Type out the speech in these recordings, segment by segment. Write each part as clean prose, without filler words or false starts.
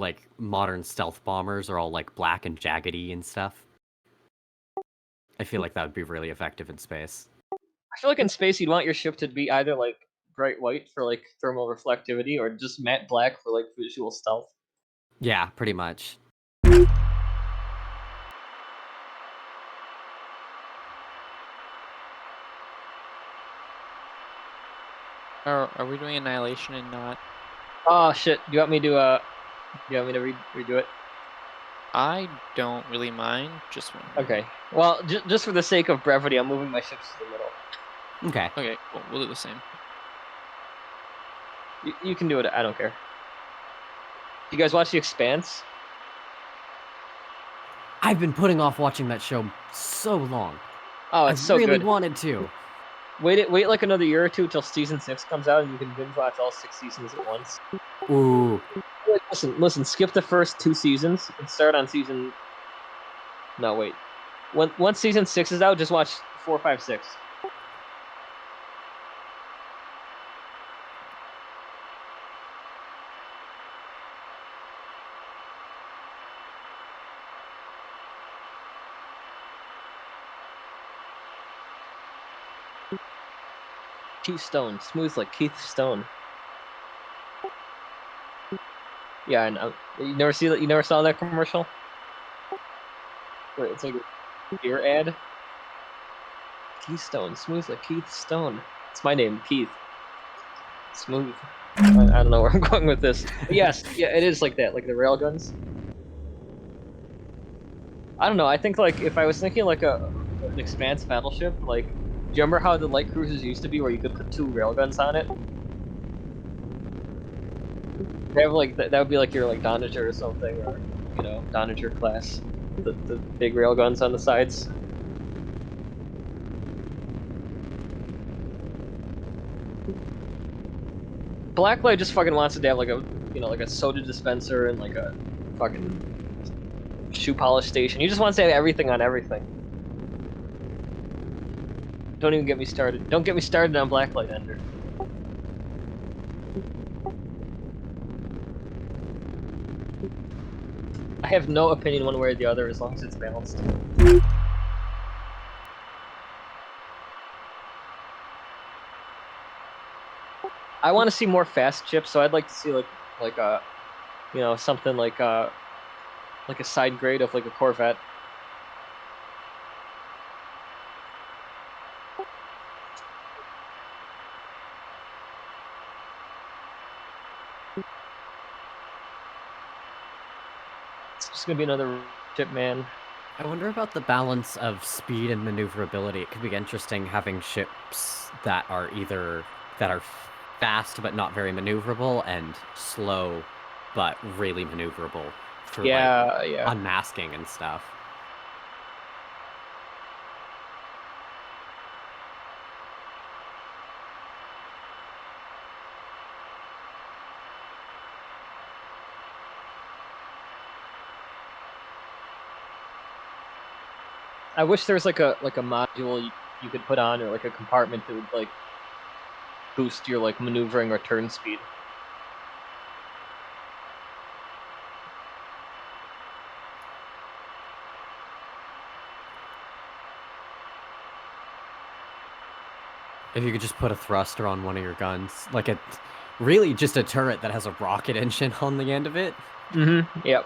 like modern stealth bombers are all like black and jaggedy and stuff. I feel like that would be really effective in space. I feel like in space you'd want your ship to be either like bright white for like thermal reflectivity or just matte black for like visual stealth. Yeah, pretty much. Are we doing annihilation and not? Oh shit! Do you want me to redo it? I don't really mind. Just wondering. Okay. Well, just for the sake of brevity, I'm moving my ships to the middle. Okay. Okay, cool. We'll do the same. You can do it. I don't care. You guys watch The Expanse? I've been putting off watching that show so long. Oh, I it's so really good. wanted to. Wait like another year or two till season 6 comes out, and you can binge watch all 6 seasons at once. Ooh. Like, listen. Skip the first 2 seasons and start on season. No, wait. Once season 6 is out, just watch 4, 5, 6. Keith Stone, smooth like Keith Stone. Yeah, and you never see that. You never saw that commercial. Where it's like a beer ad. Keith Stone, smooth like Keith Stone. It's my name, Keith. Smooth. I don't know where I'm going with this. But yes, yeah, it is like that, like the railguns. I don't know. I think like if I was thinking like an Expanse battleship, like do you remember how the light cruisers used to be, where you could put 2 railguns on it? They have like that would be like your like Doniger or something, or Doniger class, the big railguns on the sides. Blacklight just fucking wants to have like a like a soda dispenser and like a fucking shoe polish station. He just wants to have everything on everything. Don't even get me started. Don't get me started on Blacklight Ender. I have no opinion one way or the other as long as it's balanced. I want to see more fast ships, so I'd like to see like a something like a side grade of like a Corvette. It's just gonna be another ship, man. I wonder about the balance of speed and maneuverability. It could be interesting having ships that are fast but not very maneuverable, and slow but really maneuverable for like Yeah. unmasking and stuff. I wish there was like a module you could put on, or like a compartment that would like boost your like maneuvering or turn speed. If you could just put a thruster on one of your guns, like really just a turret that has a rocket engine on the end of it. Mm-hmm. Yep.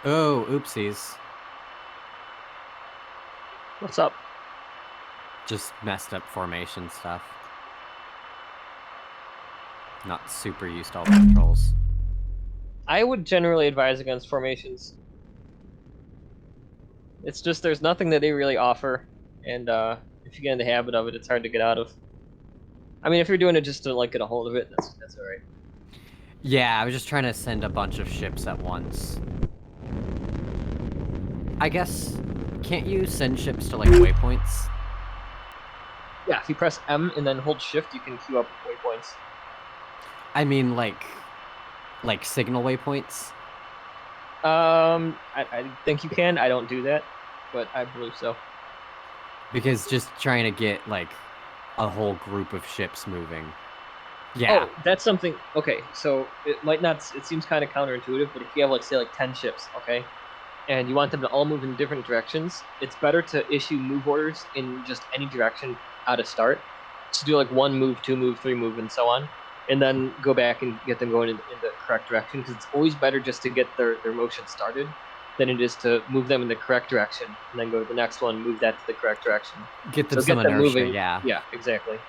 Oh, oopsies. What's up? Just messed up formation stuff. Not super used to all the controls. I would generally advise against formations. It's just there's nothing that they really offer, and If you get in the habit of it, it's hard to get out of. I mean, if you're doing it just to like get a hold of it, that's all right. Yeah, I was just trying to send a bunch of ships at once. I guess, can't you send ships to, like, waypoints? Yeah, if you press M and then hold Shift, you can queue up waypoints. I mean, like signal waypoints? I think you can. I don't do that, but I believe so. Because just trying to get, like, a whole group of ships moving. Yeah. Oh, that's something. Okay, so it might not. It seems kind of counterintuitive, but if you have like say like 10 ships, okay, and you want them to all move in different directions, it's better to issue move orders in just any direction out of start. To do like 1 move, 2 move, 3 move, and so on, and then go back and get them going in the correct direction. Because it's always better just to get their motion started than it is to move them in the correct direction and then go to the next one, move that to the correct direction. Get them So some get them inertia, moving. yeah. Yeah, exactly.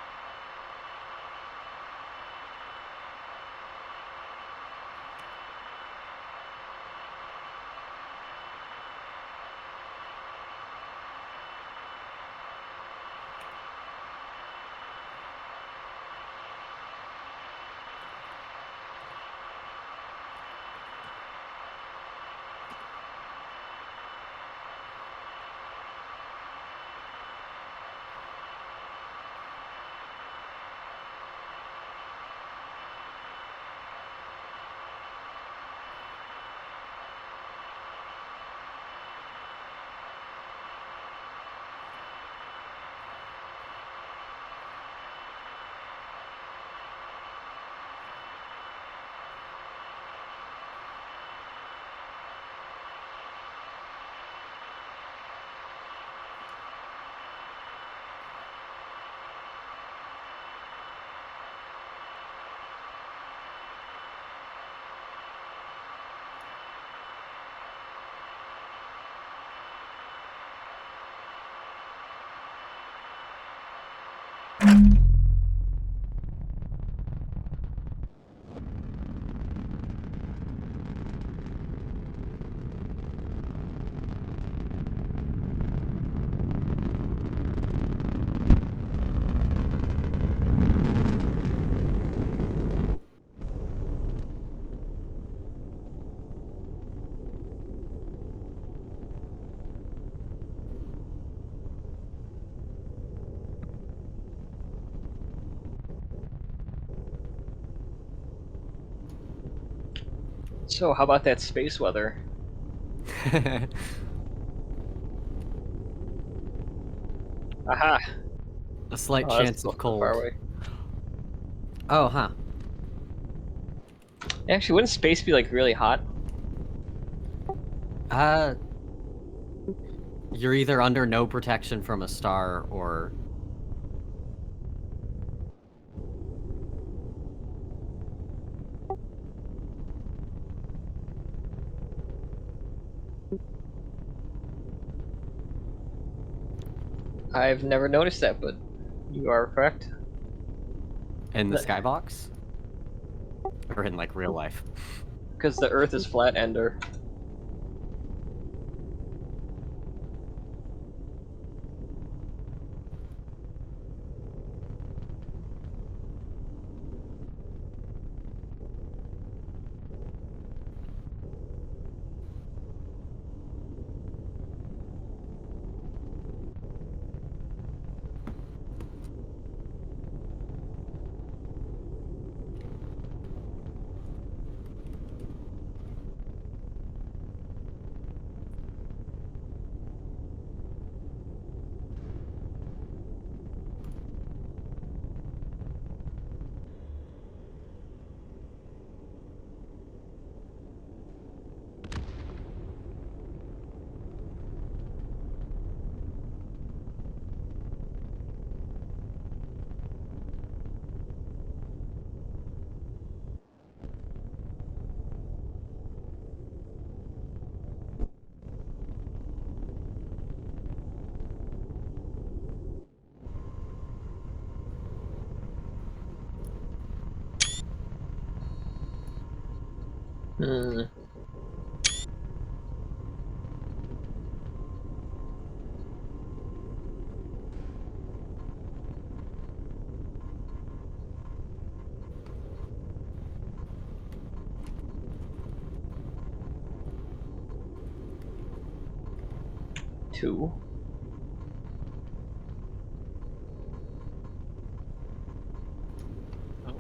So how about that space weather? Aha! A slight Oh, that's chance of far cold. away. Oh, huh. Actually, wouldn't space be like really hot? Uh, you're either under no protection from a star or... I've never noticed that, but you are correct. in the skybox? Or in, like, real life? Because the Earth is flat, Ender. Hmm. 2. Oh.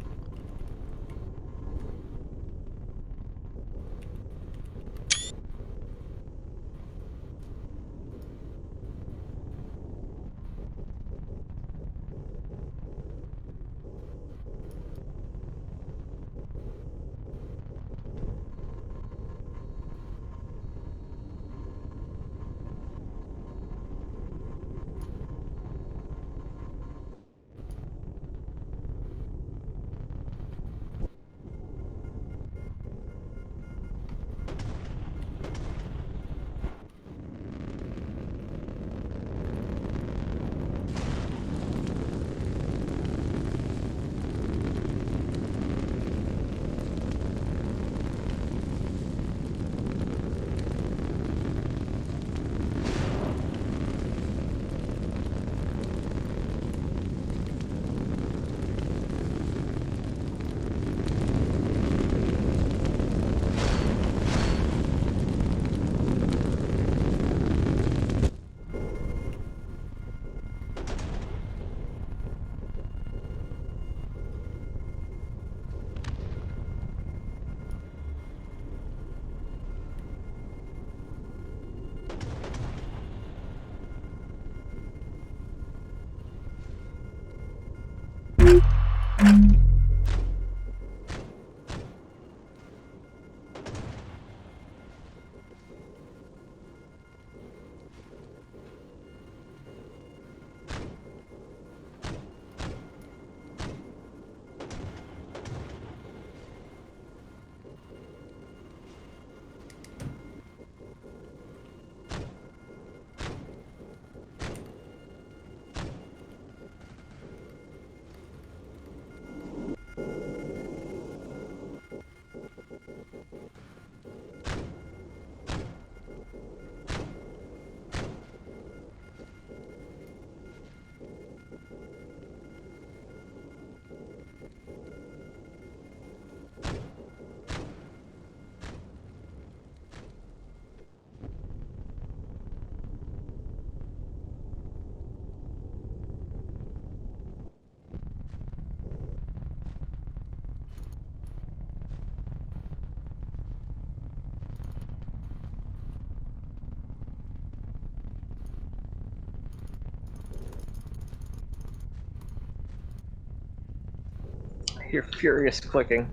I hear furious clicking.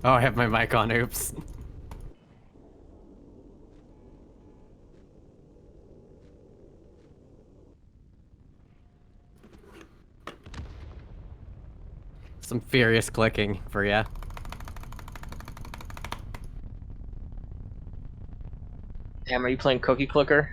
Oh, I have my mic on. Oops. Some furious clicking for ya. Damn, are you playing Cookie Clicker?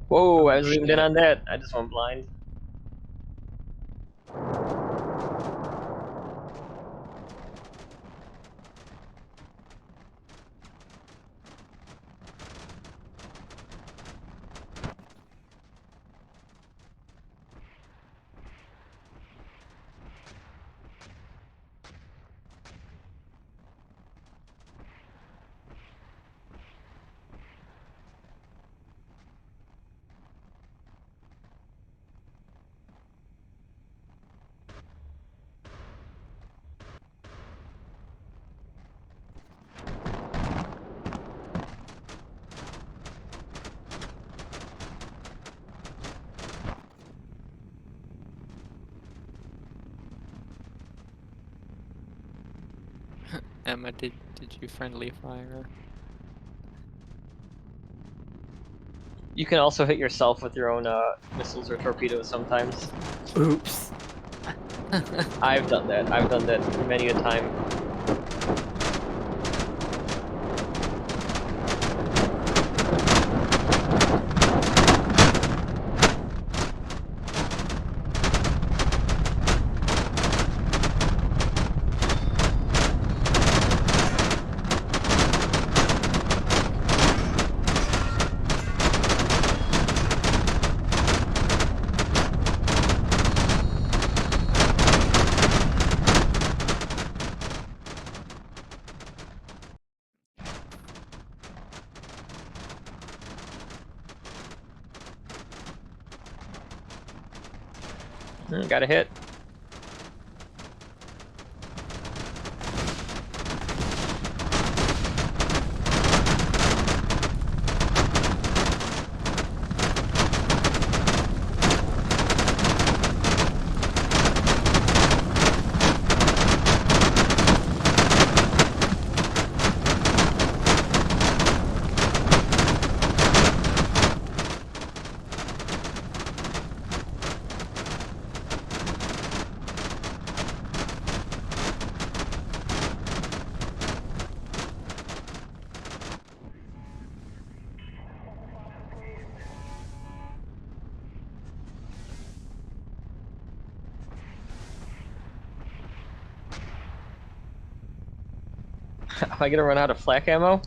Whoa, I zoomed in on that. I just went blind. Emma, did you friendly fire? You can also hit yourself with your own missiles or torpedoes sometimes. Oops. I've done that. I've done that many a time. Got a hit. Am I gonna run out of flak ammo?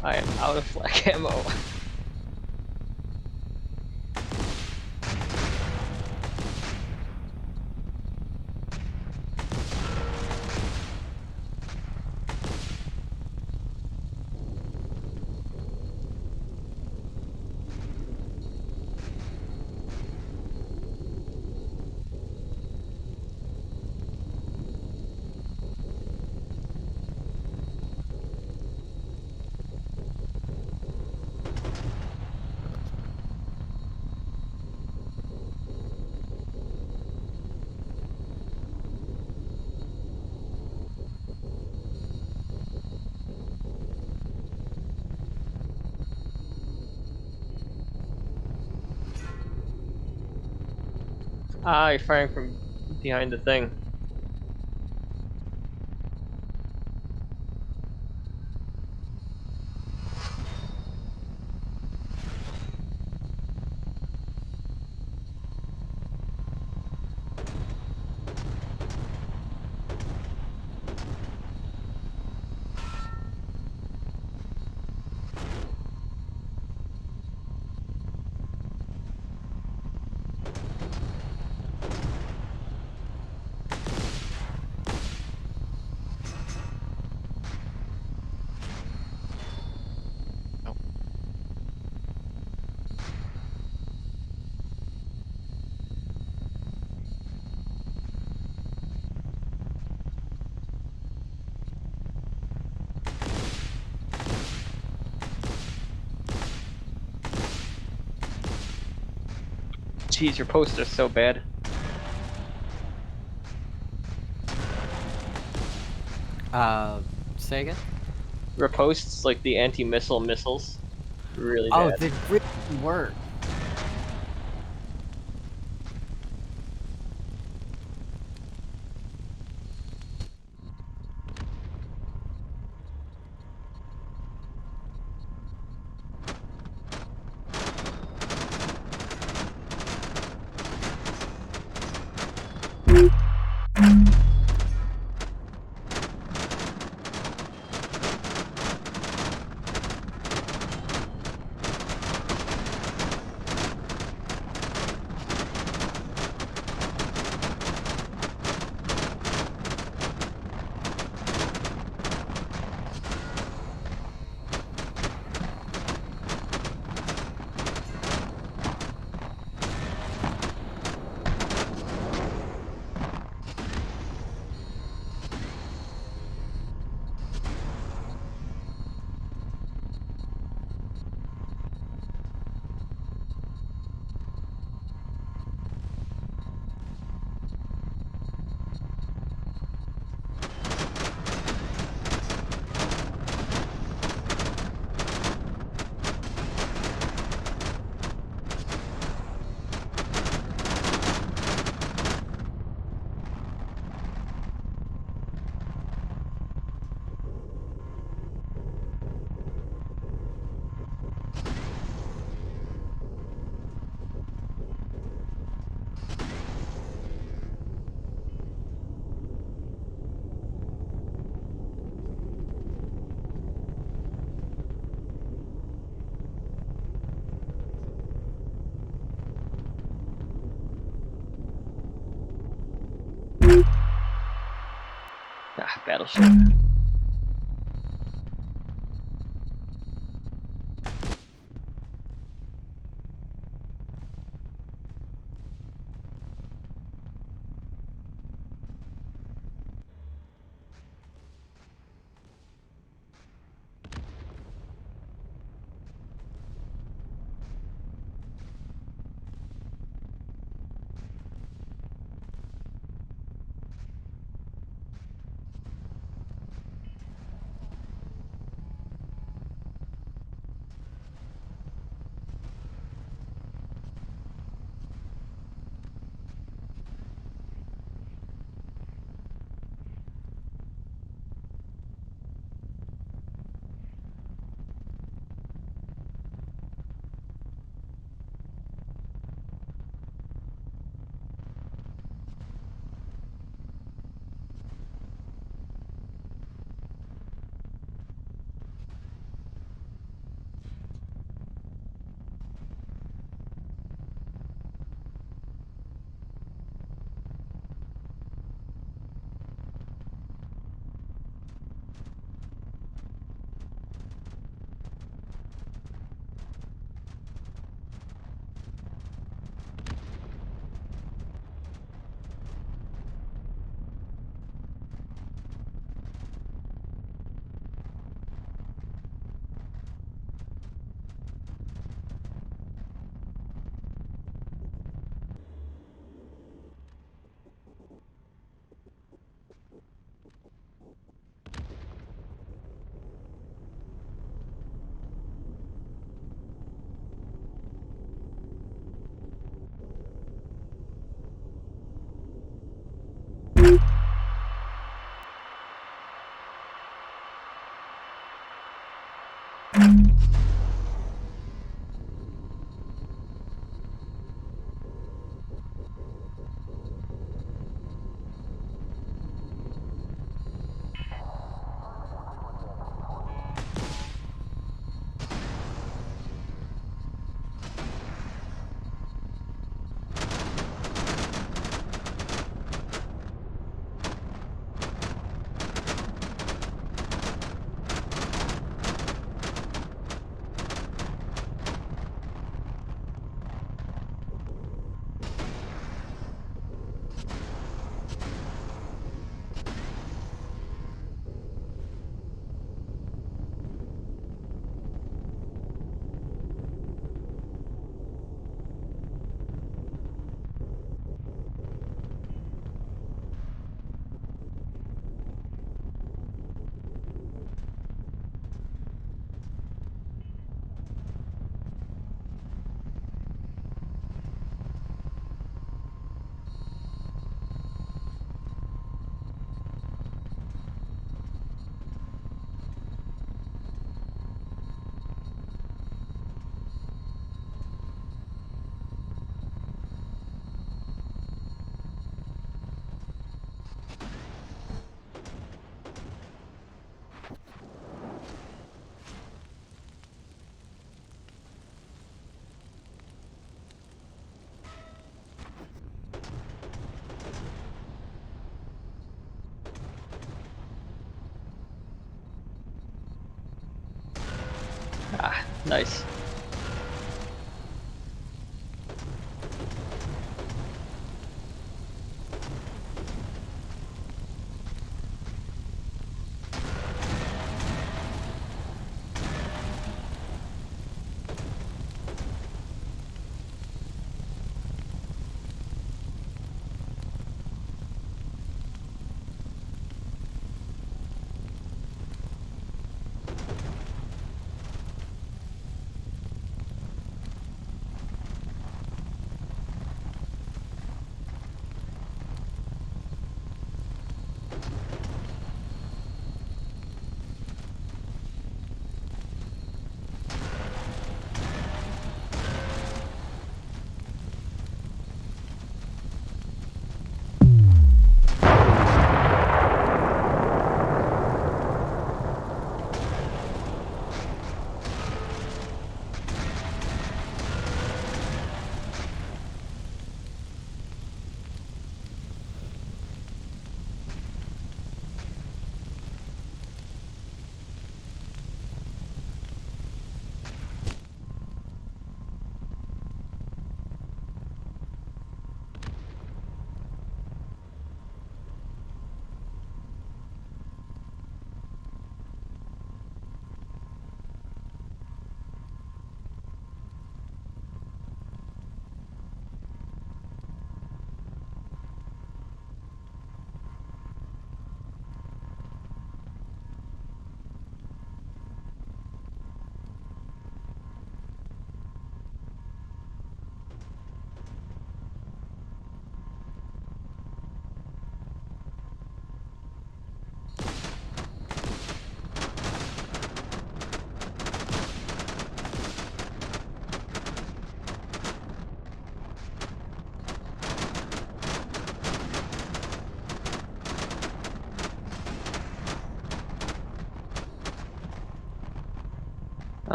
I am out of flak ammo. Ah, you're firing from behind the thing. Jeez, your poster's so bad. Say again? Your posts, like the anti-missile missiles, really Oh, bad. they really work. Ah, battleship. Ah, nice.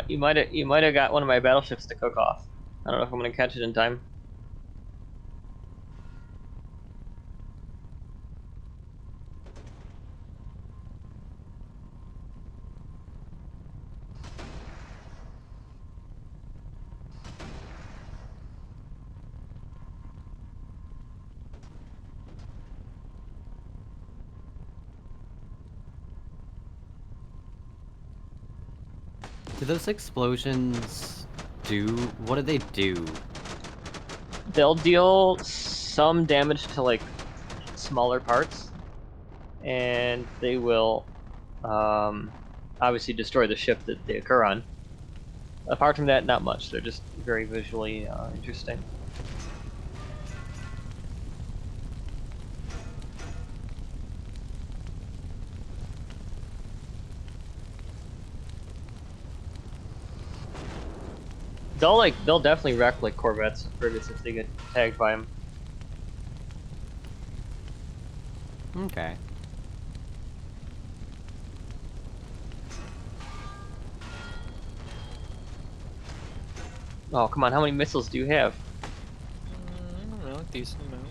You might have got one of my battleships to cook off. I don't know if I'm gonna catch it in time. Do those explosions do... What do they do? They'll deal some damage to like smaller parts, and they will obviously destroy the ship that they occur on. Apart from that, not much. They're just very visually interesting. They'll definitely wreck like corvettes and frigates if they get tagged by them. Okay. Oh come on, how many missiles do you have? I don't know, a decent amount.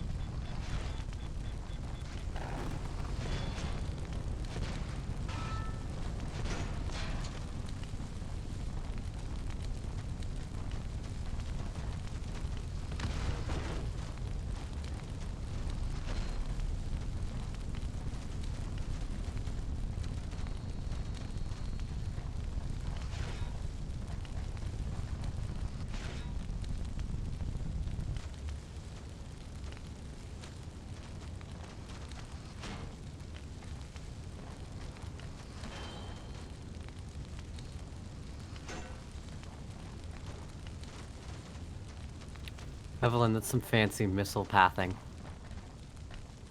Evelyn, that's some fancy missile pathing.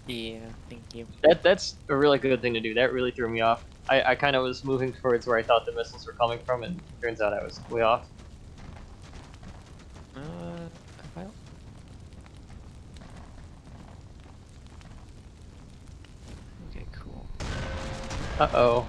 Yeah, thank you. That's a really good thing to do. That really threw me off. I kind of was moving towards where I thought the missiles were coming from, and turns out I was way off. Well, okay, cool. Uh-oh.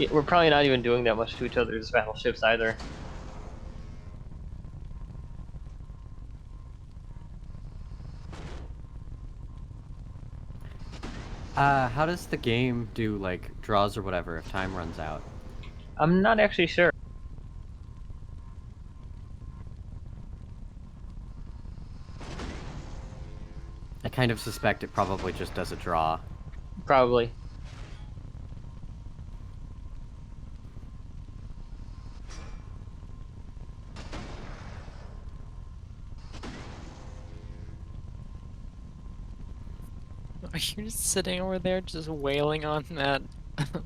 Yeah, we're probably not even doing that much to each other's battleships either. How does the game do, like, draws or whatever if time runs out? I'm not actually sure. I kind of suspect it probably just does a draw. Probably. Are you just sitting over there just wailing on that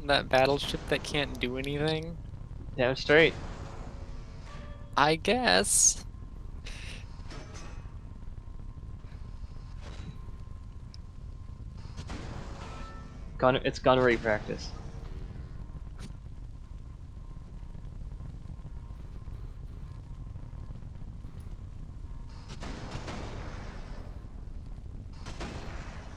that battleship that can't do anything? Damn straight. I guess. It's gunnery practice.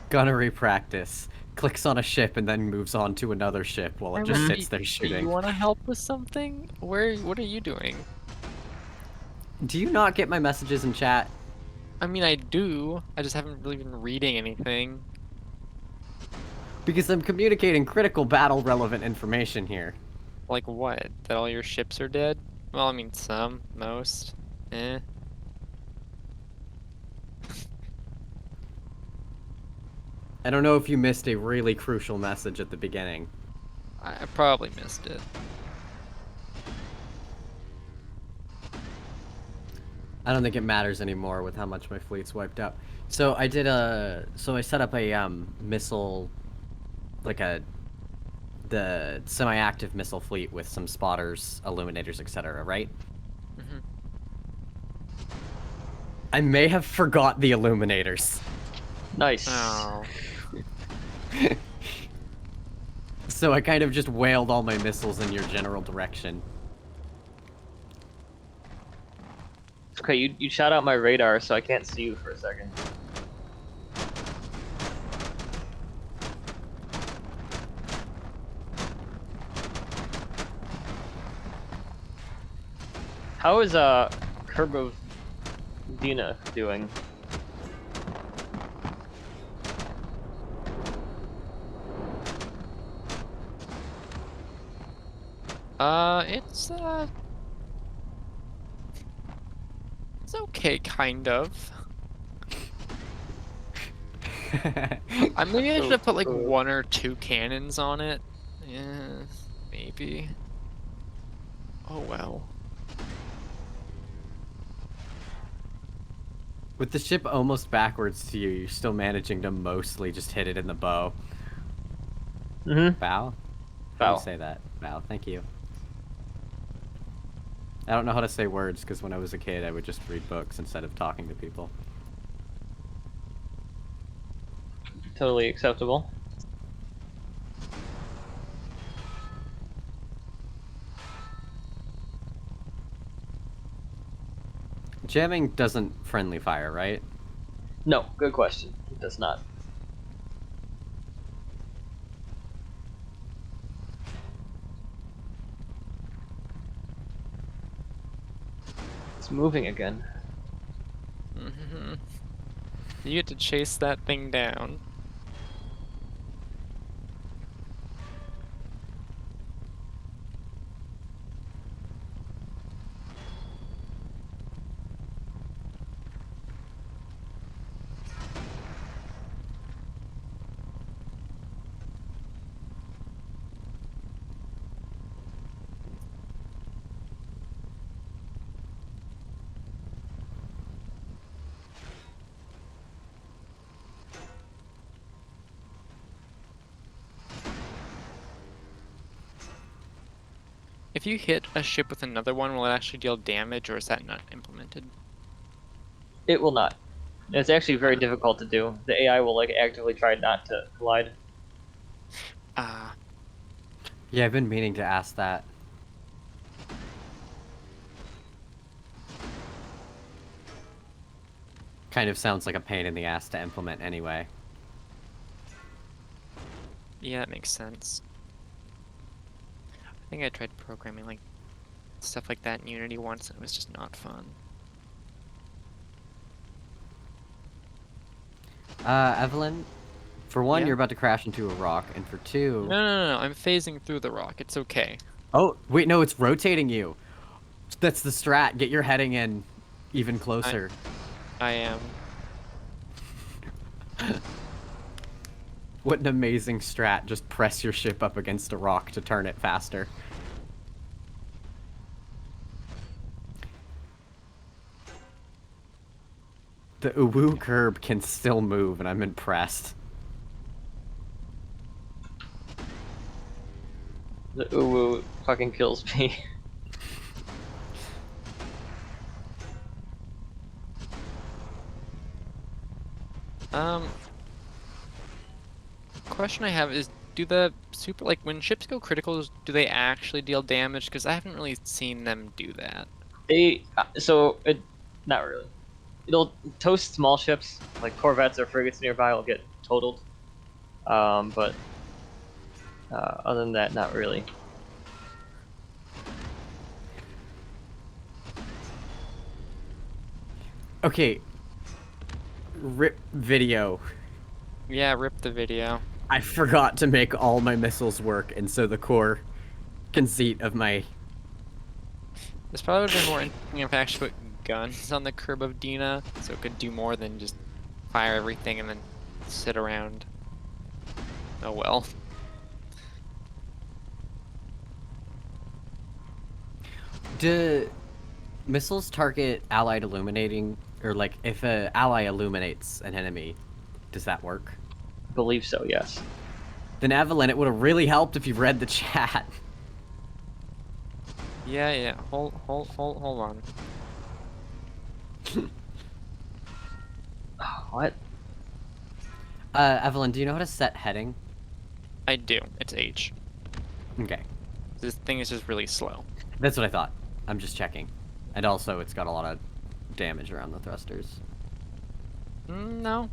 Gunnery practice. Clicks on a ship and then moves on to another ship while it just sits there Do shooting. you want to help with something? What are you doing? Do you not get my messages in chat? I mean, I do. I just haven't really been reading anything. Because I'm communicating critical battle relevant information here. Like what? That all your ships are dead? Well, I mean, some, most. Eh. I don't know if you missed a really crucial message at the beginning. I probably missed it. I don't think it matters anymore with how much my fleet's wiped out. So I did so I set up a missile, like the semi-active missile fleet with some spotters, illuminators, etc. Right? Hmm. I may have forgot the illuminators. Nice. Oh. So I kind of just whaled all my missiles in your general direction. Okay, you shot out my radar, so I can't see you for a second. How is Curb of Dina doing? It's okay, kind of. Maybe I should have put like one or two cannons on it. Yeah, maybe. Oh well. With the ship almost backwards to you, you're still managing to mostly just hit it in the bow. Mm-hmm. Bow? How do you say that? Bow, thank you. I don't know how to say words, because when I was a kid, I would just read books instead of talking to people. Totally acceptable. Jamming doesn't friendly fire, right? No, good question. It does not. It's moving again. Mm-hmm. You get to chase that thing down. If you hit a ship with another one, will it actually deal damage, or is that not implemented? It will not. It's actually very difficult to do. The AI will like actively try not to collide. Ah, Yeah, I've been meaning to ask that. Kind of sounds like a pain in the ass to implement anyway. yeah, that makes sense. I think I tried programming like stuff like that in Unity once, and it was just not fun. Evelyn, for one, Yeah? you're about to crash into a rock, and for two... No, I'm phasing through the rock. It's okay. Oh, wait, no, it's rotating you. That's the strat. Get your heading in even closer. I am. What an amazing strat. Just press your ship up against a rock to turn it faster. The Uwu curb can still move, and I'm impressed. The uwu fucking kills me. Question I have is, do the super, like, when ships go critical, do they actually deal damage? Because I haven't really seen them do that. Not really. It'll toast small ships, like corvettes or frigates nearby will get totaled. But other than that, not really. Okay. Rip video. Yeah, rip the video. I forgot to make all my missiles work, and so the core conceit of my... This probably would have been more interesting if I actually put guns on the curb of Dina, so it could do more than just fire everything and then sit around. Oh well. Do missiles target allied illuminating, or like if an ally illuminates an enemy, does that work? I believe so, yes. Then Evelyn, it would have really helped if you read the chat. Yeah. Hold on. What? Evelyn, do you know how to set heading? I do. It's H. Okay. This thing is just really slow. That's what I thought. I'm just checking. And also, it's got a lot of damage around the thrusters. No.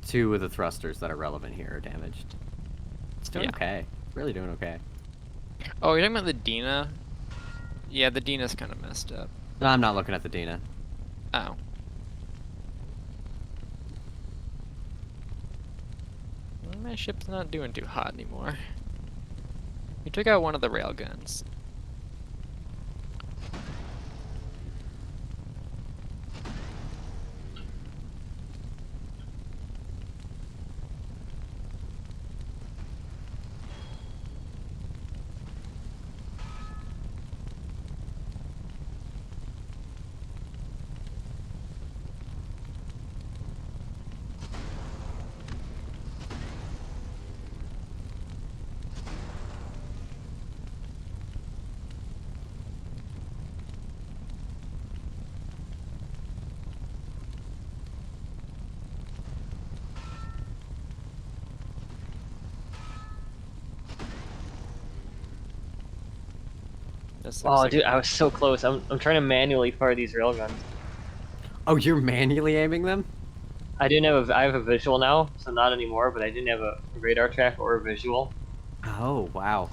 2 of the thrusters that are relevant here are damaged. It's doing okay. Really doing okay. Oh, you're talking about the Dina? Yeah, the Dina's kind of messed up. No, I'm not looking at the Dina. Oh. My ship's not doing too hot anymore. We took out one of the railguns. This looks Oh, like dude, I was so close. I'm trying to manually fire these railguns. Oh, you're manually aiming them? I have a visual now, so not anymore, but I didn't have a radar track or a visual. Oh, wow.